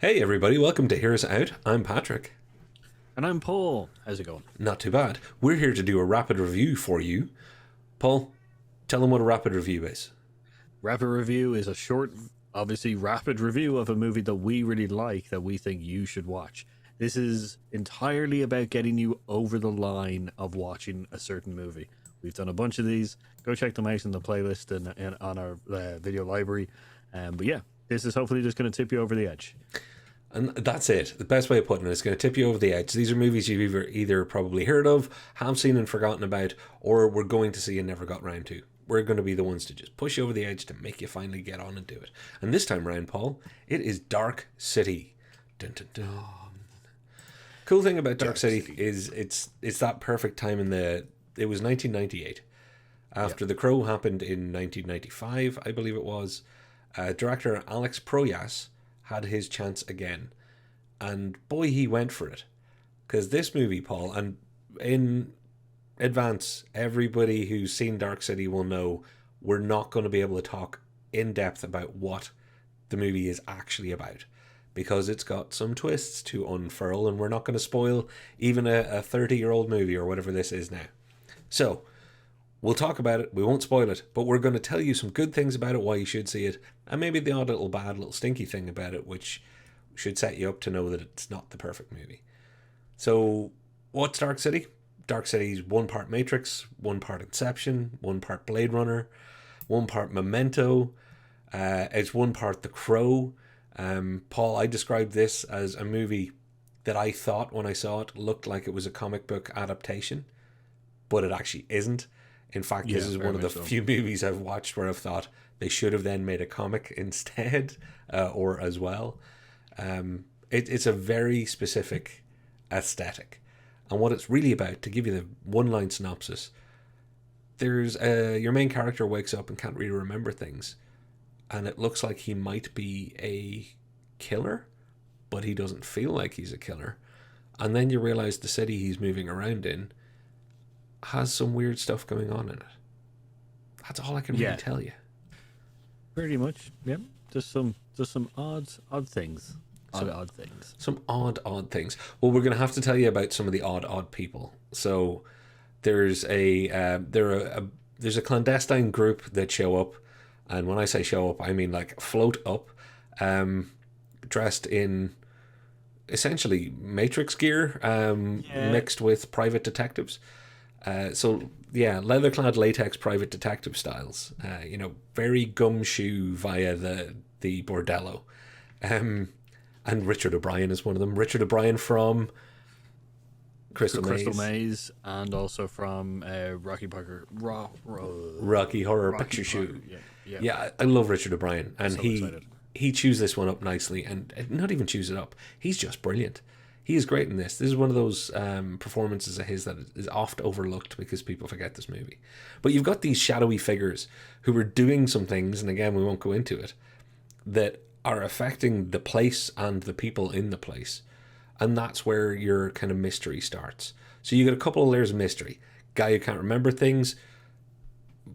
Hey everybody, welcome to Hear Us Out. I'm Patrick. And I'm Paul. How's it going? Not too bad. We're here to do a rapid review for you. Paul, tell them what a rapid review is. Rapid review is a short, obviously rapid review of a movie that we really like that we think you should watch. This is entirely about getting you over the line of watching a certain movie. We've done a bunch of these. Go check them out in the playlist and on our video library. But yeah, this is hopefully just going to tip you over the edge. And that's it. The best way of putting it is going to tip you over the edge. These are movies you've either probably heard of, have seen and forgotten about, or we're going to see and never got round to. We're going to be the ones to just push you over the edge to make you finally get on and do it. And this time round, Paul, it is Dark City. Dun, dun, dun. Cool thing about Dark City is it's that perfect time in the... It was 1998. After The Crow happened in 1995, I believe it was, director Alex Proyas had his chance again. And boy, he went for it. Because this movie, Paul, and in advance, everybody who's seen Dark City will know we're not going to be able to talk in depth about what the movie is actually about. Because it's got some twists to unfurl, and we're not going to spoil even a 30-year-old movie or whatever this is now. So, we'll talk about it, we won't spoil it, but we're going to tell you some good things about it, why you should see it, and maybe the odd little bad, little stinky thing about it, which should set you up to know that it's not the perfect movie. So, what's Dark City? Dark City's one part Matrix, one part Inception, one part Blade Runner, one part Memento, it's one part The Crow. Paul, I described this as a movie that I thought when I saw it looked like it was a comic book adaptation, but it actually isn't. In fact, this is one of the few movies I've watched where I've thought they should have then made a comic instead, or as well. It's a very specific aesthetic. And what it's really about, to give you the one-line synopsis, there's your main character wakes up and can't really remember things. And it looks like he might be a killer, but he doesn't feel like he's a killer. And then you realize the city he's moving around in has some weird stuff going on in it. That's all I can really tell you. Pretty much, yeah. Just some odd things. Odd things. Some odd things. Well, we're going to have to tell you about some of the odd people. So there's there's a clandestine group that show up, and when I say show up, I mean like float up, dressed in essentially Matrix gear, mixed with private detectives. Leather-clad latex private detective styles. Very gumshoe via the bordello. And Richard O'Brien is one of them. Richard O'Brien from Crystal Maze, and also from Rocky Horror Picture Show. Yeah, I love Richard O'Brien, and he chews this one up nicely, and not even chews it up. He's just brilliant. He is great in this. This is one of those performances of his that is oft overlooked because people forget this movie. But you've got these shadowy figures who are doing some things, and again, we won't go into it, that are affecting the place and the people in the place. And that's where your kind of mystery starts. So you get a couple of layers of mystery. Guy who can't remember things,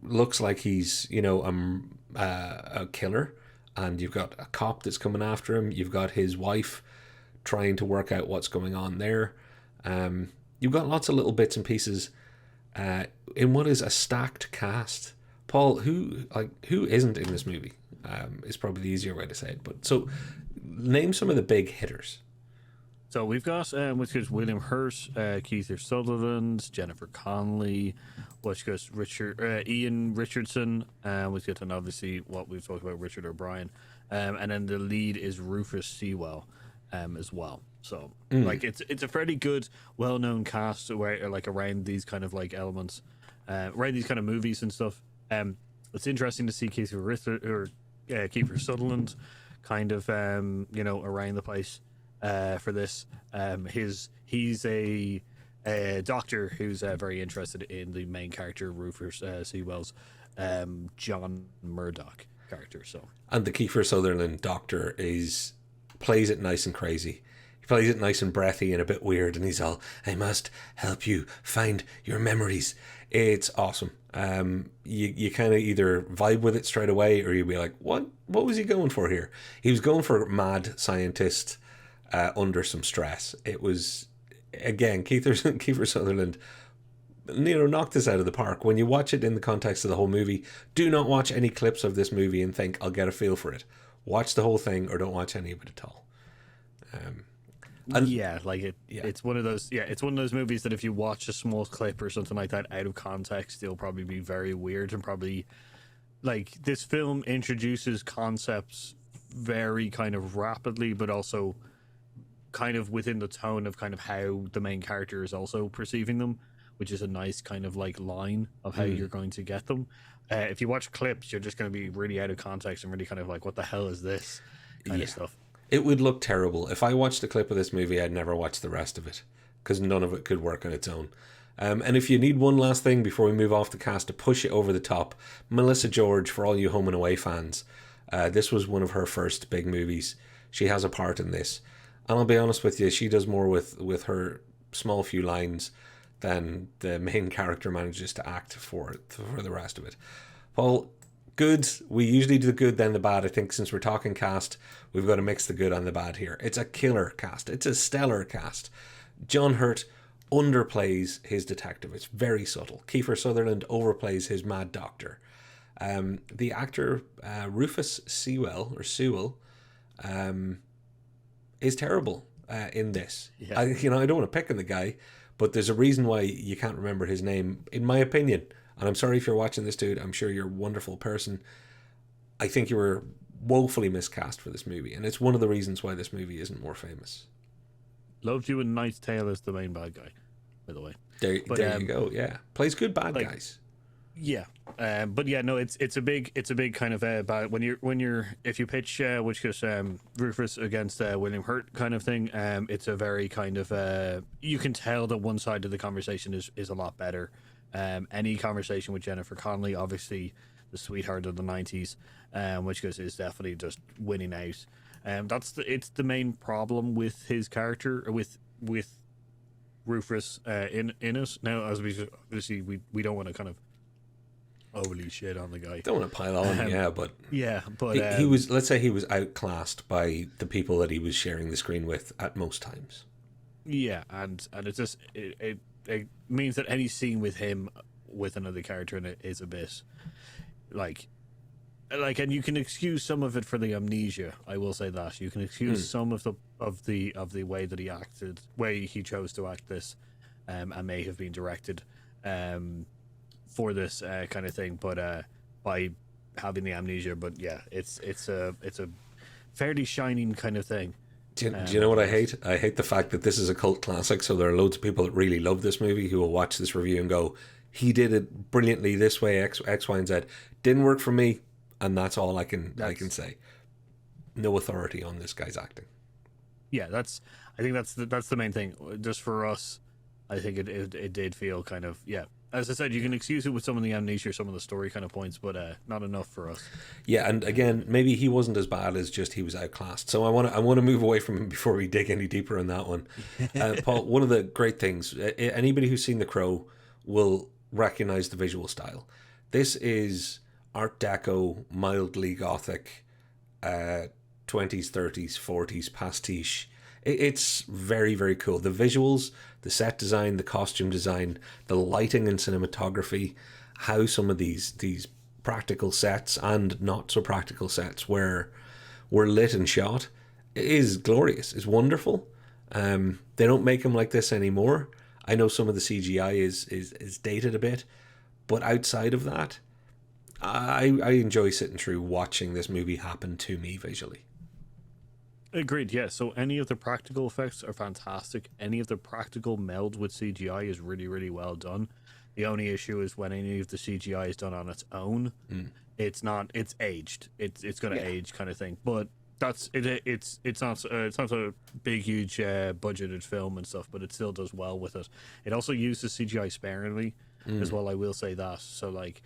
looks like he's, a killer. And you've got a cop that's coming after him. You've got his wife trying to work out what's going on there. You've got lots of little bits and pieces in what is a stacked cast. Paul, who isn't in this movie? Is probably the easier way to say it. But so, name some of the big hitters. So we've got which goes William Hurt, Keith Sutherland, Jennifer Connelly, which goes Ian Richardson, which goes, and obviously what we've talked about, Richard O'Brien, and then the lead is Rufus Sewell, as well. So like it's a fairly good, well-known cast where like around these kind of like elements, around these kind of movies and stuff. It's interesting to see Kiefer Sutherland kind of around the place for this. He's a doctor who's very interested in the main character Rufus Sewell's John Murdoch character. So, and the Kiefer Sutherland doctor plays it nice and crazy. plays it nice and breathy and a bit weird, and he's all, "I must help you find your memories." It's awesome. You kind of either vibe with it straight away, or you'll be like, What was he going for here?" He was going for mad scientist under some stress. It was, again, Kiefer Sutherland, knocked this out of the park. When you watch it in the context of the whole movie, do not watch any clips of this movie and think, "I'll get a feel for it." Watch the whole thing, or don't watch any of it at all. And Yeah, like yeah, it's one of those. Yeah, it's one of those movies that if you watch a small clip or something like that out of context, it'll probably be very weird and probably like this film introduces concepts very kind of rapidly, but also kind of within the tone of kind of how the main character is also perceiving them, which is a nice kind of like line of how you're going to get them. If you watch clips, you're just going to be really out of context and really kind of like, what the hell is this kind of stuff. it would look terrible if I watched a clip of this movie. I'd never watch the rest of it because none of it could work on its own. And if you need one last thing before we move off the cast to push it over the top, Melissa George, for all you Home and Away fans, this was one of her first big movies. She has a part in this, and I'll be honest with you, she does more with her small few lines than the main character manages to act for the rest of it. Paul, good. We usually do the good then the bad. I think since we're talking cast, we've got to mix the good and the bad here. It's a killer cast. It's a stellar cast. John Hurt underplays his detective. It's very subtle. Kiefer Sutherland overplays his mad doctor. The actor Rufus Sewell is terrible in this. Yeah. I don't want to pick on the guy, but there's a reason why you can't remember his name, in my opinion. And I'm sorry if you're watching this, dude. I'm sure you're a wonderful person. I think you were woefully miscast for this movie, and it's one of the reasons why this movie isn't more famous. Loved You in Knight's Tale as the main bad guy, by the way. There you go. Yeah, plays good bad guys. Yeah, but yeah, no, it's a big kind of bad when you're if you pitch which goes Rufus against William Hurt kind of thing. It's a very kind of you can tell that one side of the conversation is a lot better. Any conversation with Jennifer Connelly, obviously the sweetheart of the 90s, which goes is definitely just winning out. It's the main problem with his character with Rufus in it. Now, as we don't want to kind of overly shit on the guy. Don't want to pile on, but he was, let's say, he was outclassed by the people that he was sharing the screen with at most times. Yeah, and it's just it means that any scene with him with another character in it is a bit like, and you can excuse some of it for the amnesia. I will say that you can excuse some of the way that he acted, way he chose to act this, and may have been directed for this kind of thing, but by having the amnesia. But yeah, it's a fairly shining kind of thing. Do you know what I hate? I hate the fact that this is a cult classic, so there are loads of people that really love this movie who will watch this review and go, "He did it brilliantly this way, X, Y, and Z. Didn't work for me," and that's all I can say. No authority on this guy's acting. Yeah, I think that's the main thing. Just for us, I think it did feel kind of, yeah. As I said, you can excuse it with some of the amnesia, some of the story kind of points, but not enough for us. Yeah, and again, maybe he wasn't as bad as just he was outclassed. So I want to move away from him before we dig any deeper on that one. Paul, one of the great things, anybody who's seen The Crow will recognize the visual style. This is Art Deco, mildly gothic, 20s, 30s, 40s pastiche. It's very, very cool. The visuals, the set design, the costume design, the lighting and cinematography, how some of these practical sets and not so practical sets were lit and shot is glorious. It's wonderful. They don't make them like this anymore. I know some of the CGI is dated a bit, but outside of that, I enjoy sitting through watching this movie happen to me visually. Agreed, yeah. So any of the practical effects are fantastic. Any of the practical meld with CGI is really, really well done. The only issue is when any of the CGI is done on its own, it's aged. It's going to age kind of thing. But that's it. It's not a big, huge budgeted film and stuff, but it still does well with it. It also uses CGI sparingly as well. I will say that. So like,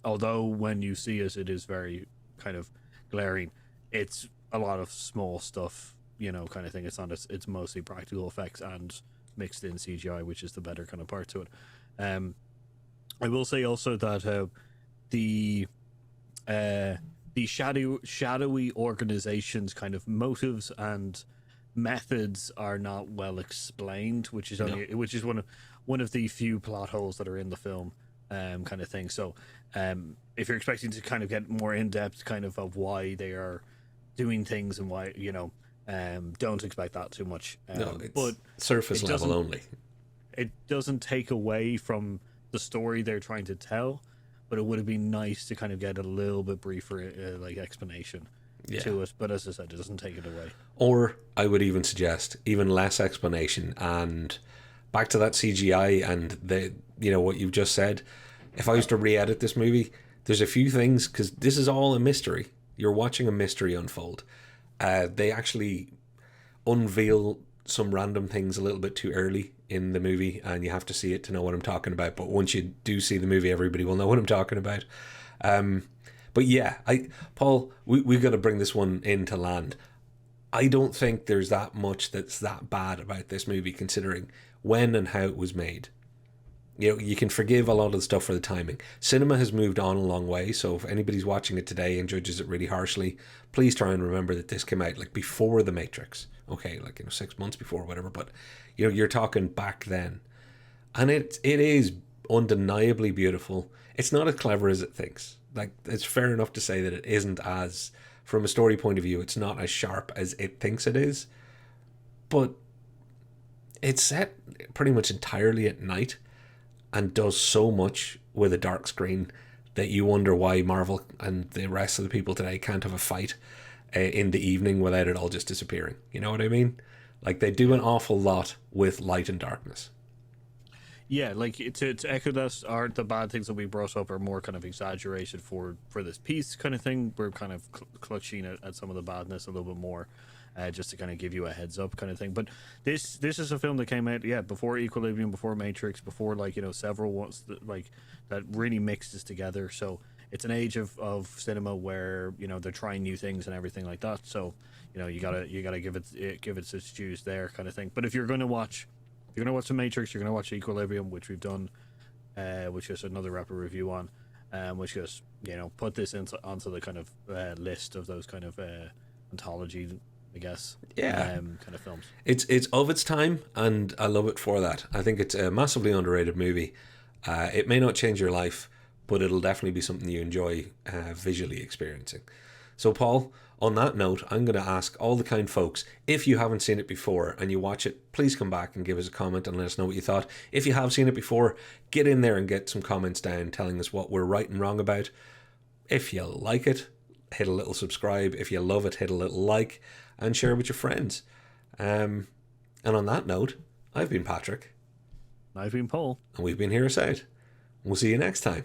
although when you see it is very kind of glaring, it's a lot of small stuff kind of thing. It's not. It's mostly practical effects and mixed in CGI, which is the better kind of part to it. I will say also that the shadowy organization's kind of motives and methods are not well explained, which is one of the few plot holes that are in the film, kind of thing. So if you're expecting to kind of get more in-depth kind of why they are doing things and why, don't expect that too much. No, it's but surface level only. It doesn't take away from the story they're trying to tell, but it would have been nice to kind of get a little bit briefer explanation to it. But as I said, it doesn't take it away. Or I would even suggest even less explanation, and back to that CGI and what you've just said. If I was to re-edit this movie, there's a few things, because this is all a mystery. You're watching a mystery unfold. They actually unveil some random things a little bit too early in the movie, and you have to see it to know what I'm talking about. But once you do see the movie, everybody will know what I'm talking about. But yeah, Paul, we've got to bring this one into land. I don't think there's that much that's that bad about this movie, considering when and how it was made. You can forgive a lot of the stuff for the timing. Cinema has moved on a long way, so if anybody's watching it today and judges it really harshly, please try and remember that this came out like before The Matrix. Okay, 6 months before, whatever, but you're talking back then. And it is undeniably beautiful. It's not as clever as it thinks. Like, it's fair enough to say that it isn't as, from a story point of view, it's not as sharp as it thinks it is. But it's set pretty much entirely at night and does so much with a dark screen that you wonder why Marvel and the rest of the people today can't have a fight in the evening without it all just disappearing. You know what I mean? Like, they do an awful lot with light and darkness. Yeah, like to echo this, the bad things that we brought up are more kind of exaggerated for this piece kind of thing. We're kind of clutching at some of the badness a little bit more, just to kind of give you a heads up kind of thing. But this is a film that came out before Equilibrium, before Matrix, before several ones that really mixes together. So it's an age of cinema where they're trying new things and everything like that. So you gotta give it its dues there kind of thing. But if you're gonna watch The Matrix, you're gonna watch Equilibrium, which we've done, which is another rapid review on, which just put this onto the kind of list of those kind of anthology, I guess, kind of films. It's of its time, and I love it for that. I think it's a massively underrated movie. It may not change your life, but it'll definitely be something you enjoy visually experiencing. So, Paul, on that note, I'm going to ask all the kind folks, if you haven't seen it before and you watch it, please come back and give us a comment and let us know what you thought. If you have seen it before, get in there and get some comments down telling us what we're right and wrong about. If you like it, hit a little subscribe. If you love it, hit a little like and share with your friends. And on that note, I've been Patrick. I've been Paul. And we've been Hear Us Out. We'll see you next time.